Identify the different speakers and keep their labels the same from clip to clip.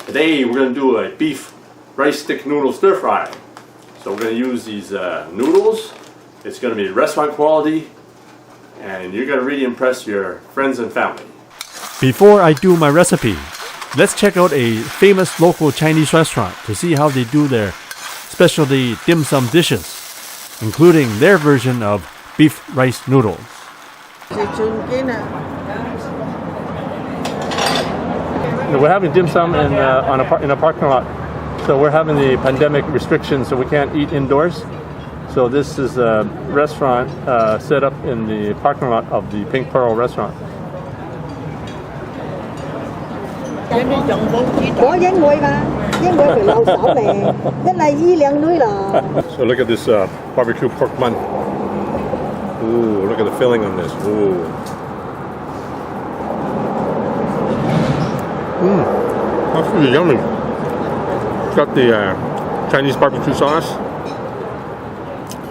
Speaker 1: Today we're going to do a beef rice stick noodle stir fry. So we're going to use these noodles. It's going to be restaurant quality and you're going to really impress your friends and family.
Speaker 2: Before I do my recipe, let's check out a famous local Chinese restaurant to see how they do their specialty dim sum dishes, including their version of beef rice noodles.
Speaker 1: We're having dim sum in a parking lot. So we're having the pandemic restrictions, so we can't eat indoors. So this is a restaurant set up in the parking lot of the Pink Peral Restaurant. So look at this barbecue pork bun. Ooh, look at the filling on this. Ooh. That's really yummy. It's got the Chinese barbecue sauce.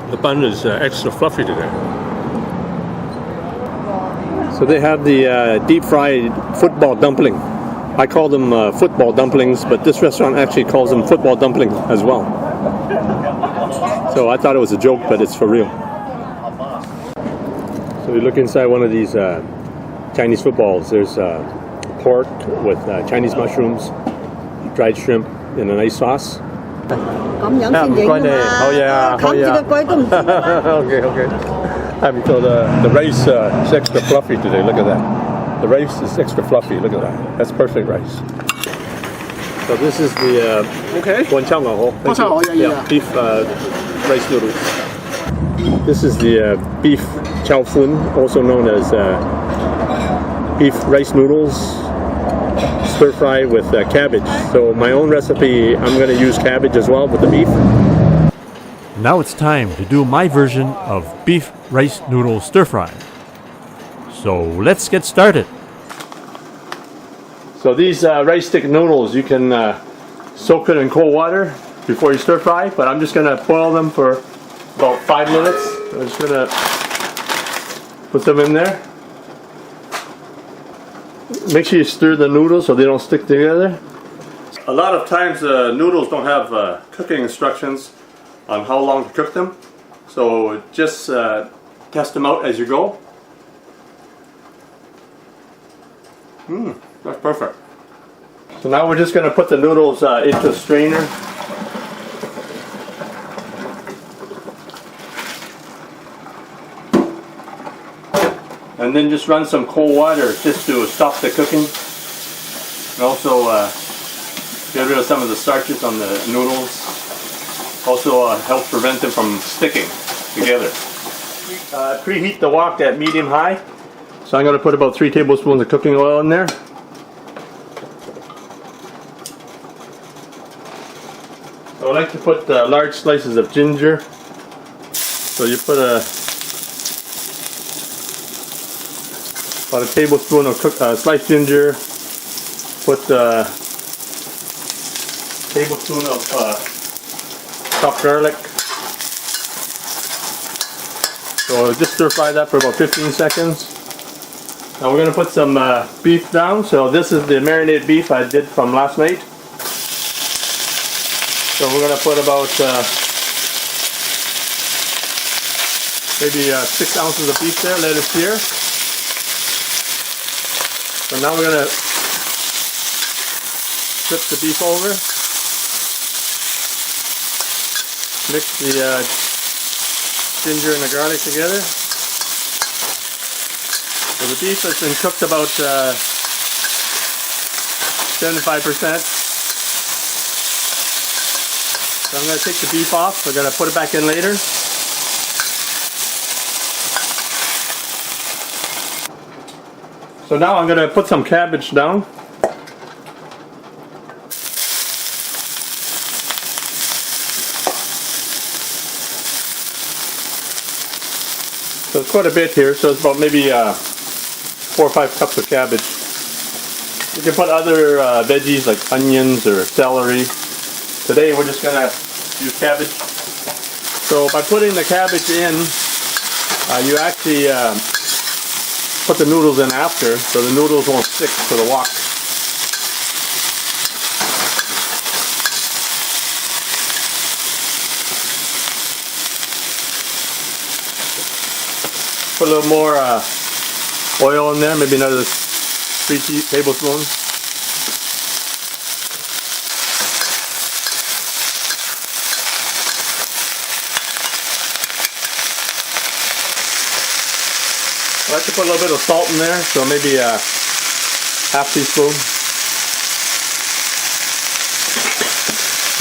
Speaker 1: The bun is extra fluffy today. So they have the deep fried football dumpling. I call them football dumplings, but this restaurant actually calls them football dumpling as well. So I thought it was a joke, but it's for real. So you look inside one of these Chinese footballs. There's pork with Chinese mushrooms, dried shrimp in a nice sauce. Okay. So the rice is extra fluffy today. Look at that. The rice is extra fluffy. Look at that. That's perfect rice. So this is the beef rice noodles. This is the beef Chow Foon, also known as beef rice noodles, stir fry with cabbage. So my own recipe, I'm going to use cabbage as well with the beef.
Speaker 2: Now it's time to do my version of beef rice noodle stir fry. So let's get started.
Speaker 1: So these rice stick noodles, you can soak it in cold water before you stir fry, but I'm just going to boil them for about 5 minutes. I'm just going to put them in there. Make sure you stir the noodles so they don't stick together. A lot of times noodles don't have cooking instructions on how long to cook them. So just test them out as you go. That's perfect. So now we're just going to put the noodles into a strainer. And then just run some cold water just to stop the cooking. And also get rid of some of the starches on the noodles. Also help prevent them from sticking together. Preheat the wok at medium-high. So I'm going to put about 3 tablespoons of cooking oil in there. So I like to put large slices of ginger. So you put about a tablespoon of sliced ginger. Put a tablespoon of chopped garlic. So just stir fry that for about 15 seconds. Now we're going to put some beef down. So this is the marinated beef I did from last night. So we're going to put about maybe 6 ounces of beef there. Let it sear. So now we're going to flip the beef over. Mix the ginger and the garlic together. So the beef has been cooked about 75%. So I'm going to take the beef off. We're going to put it back in later. So now I'm going to put some cabbage down. So it's quite a bit here, so it's about maybe 4 or 5 cups of cabbage. You can put other veggies like onions or celery. Today we're just going to use cabbage. So by putting the cabbage in, you actually put the noodles in after, so the noodles won't stick to the wok. put a little more oil in there, maybe another 3 tablespoons. I like to put a little bit of salt in there, so maybe a half teaspoon.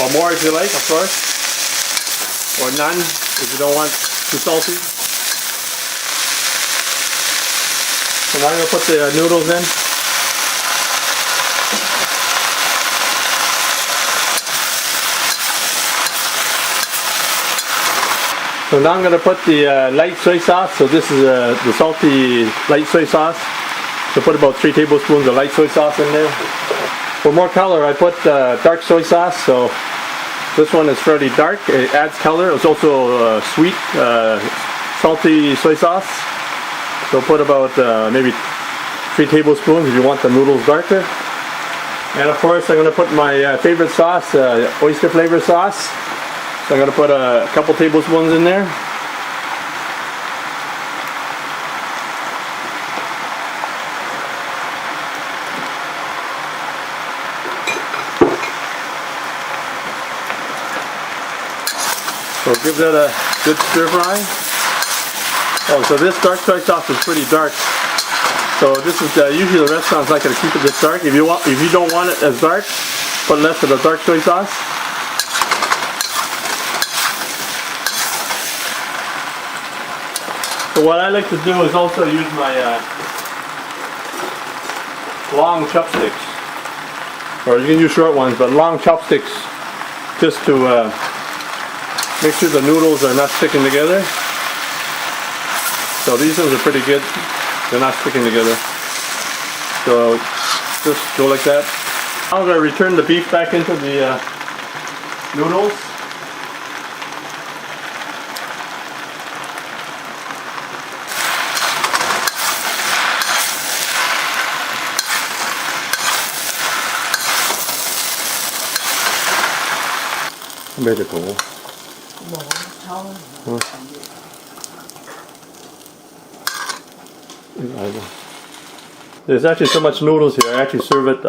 Speaker 1: Or more if you like, of course. Or none if you don't want too salty. So now I'm going to put the noodles in. So now I'm going to put the light soy sauce. So this is the salty light soy sauce. So put about 3 tablespoons of light soy sauce in there. For more color, I put dark soy sauce. So this one is fairly dark. It adds color. It's also sweet, salty soy sauce. So put about maybe 3 tablespoons if you want the noodles darker. And of course, I'm going to put my favorite sauce, oyster flavor sauce. So I'm going to put a couple tablespoons in there. So give that a good stir fry. Oh, so this dark soy sauce is pretty dark. So this is usually the restaurants like to keep it this dark. If you don't want it as dark, put less of the dark soy sauce. So what I like to do is also use my long chopsticks, or you can use short ones, but long chopsticks, just to make sure the noodles are not sticking together. So these ones are pretty good. They're not sticking together. So just go like that. Now I'm going to return the beef back into the noodles. Very cool. There's actually so much noodles here. I actually serve it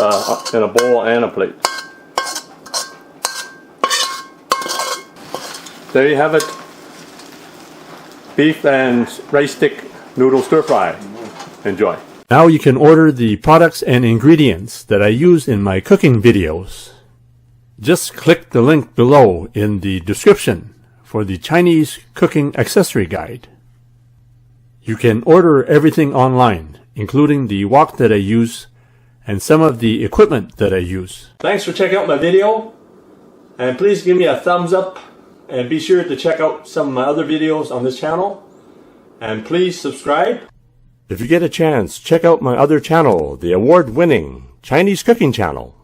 Speaker 1: in a bowl and a plate. There you have it. Beef and rice stick noodle stir fry. Enjoy.
Speaker 2: Now you can order the products and ingredients that I use in my cooking videos. Just click the link below in the description for the Chinese cooking accessory guide. You can order everything online, including the wok that I use and some of the equipment that I use.
Speaker 1: Thanks for checking out my video, and please give me a thumbs up, and be sure to check out some of my other videos on this channel, and please subscribe.
Speaker 2: If you get a chance, check out my other channel, the award-winning Chinese cooking channel.